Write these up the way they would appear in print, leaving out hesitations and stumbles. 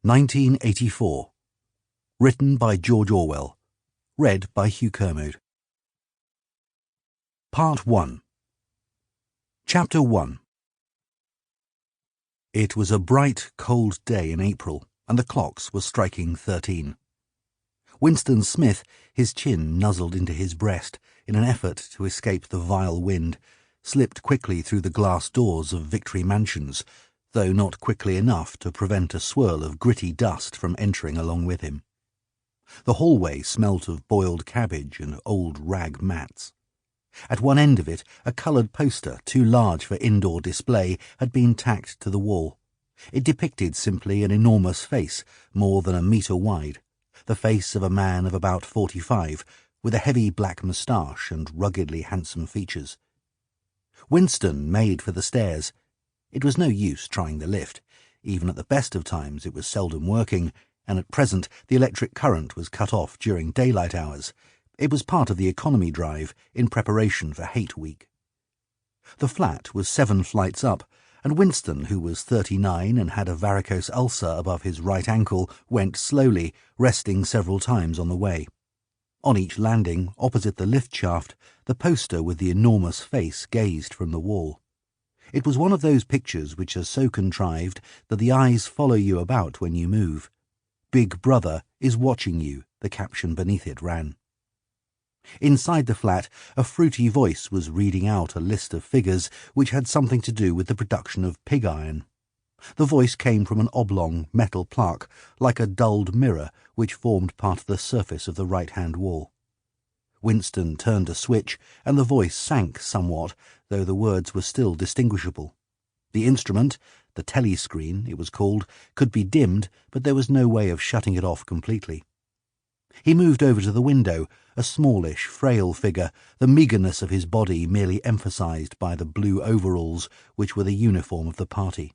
1984. Written by George Orwell. Read by Hugh Kermode. Part 1. Chapter 1. It was a bright, cold day in April, and the clocks were striking 13. Winston Smith, his chin nuzzled into his breast in an effort to escape the vile wind, slipped quickly through the glass doors of Victory Mansions, though not quickly enough to prevent a swirl of gritty dust from entering along with him. The hallway smelt of boiled cabbage and old rag mats. At one end of it, a coloured poster, too large for indoor display, had been tacked to the wall. It depicted simply an enormous face, more than a metre wide, the face of a man of about 45, with a heavy black moustache and ruggedly handsome features. Winston made for the stairs. It was no use trying the lift. Even at the best of times it was seldom working, and at present the electric current was cut off during daylight hours. It was part of the economy drive in preparation for Hate Week. The flat was 7 flights up, and Winston, who was 39 and had a varicose ulcer above his right ankle, went slowly, resting several times on the way. On each landing, opposite the lift shaft, the poster with the enormous face gazed from the wall. It was one of those pictures which are so contrived that the eyes follow you about when you move. "Big Brother is watching you," the caption beneath it ran. Inside the flat, a fruity voice was reading out a list of figures which had something to do with the production of pig iron. The voice came from an oblong metal plaque, like a dulled mirror, which formed part of the surface of the right-hand wall. Winston turned a switch, and the voice sank somewhat, though the words were still distinguishable. The instrument, the telescreen it was called, could be dimmed, but there was no way of shutting it off completely. He moved over to the window, a smallish, frail figure, the meagreness of his body merely emphasized by the blue overalls which were the uniform of the party.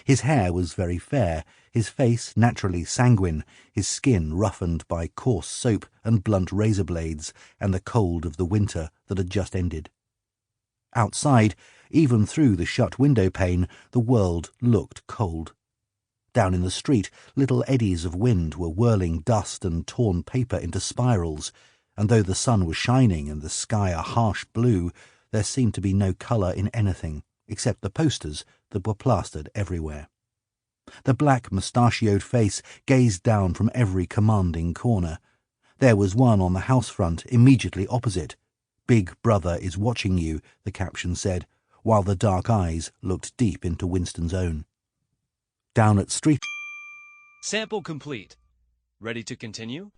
His hair was very fair, his face naturally sanguine, his skin roughened by coarse soap and blunt razor blades and the cold of the winter that had just ended. Outside, even through the shut window pane, the world looked cold. Down in the street, little eddies of wind were whirling dust and torn paper into spirals, and though the sun was shining and the sky a harsh blue, there seemed to be no colour in anything, except the posters that were plastered everywhere. The black mustachioed face gazed down from every commanding corner. There was one on the house front immediately opposite. "Big Brother is watching you," the caption said, while the dark eyes looked deep into Winston's own. Down at street... Sample complete. Ready to continue?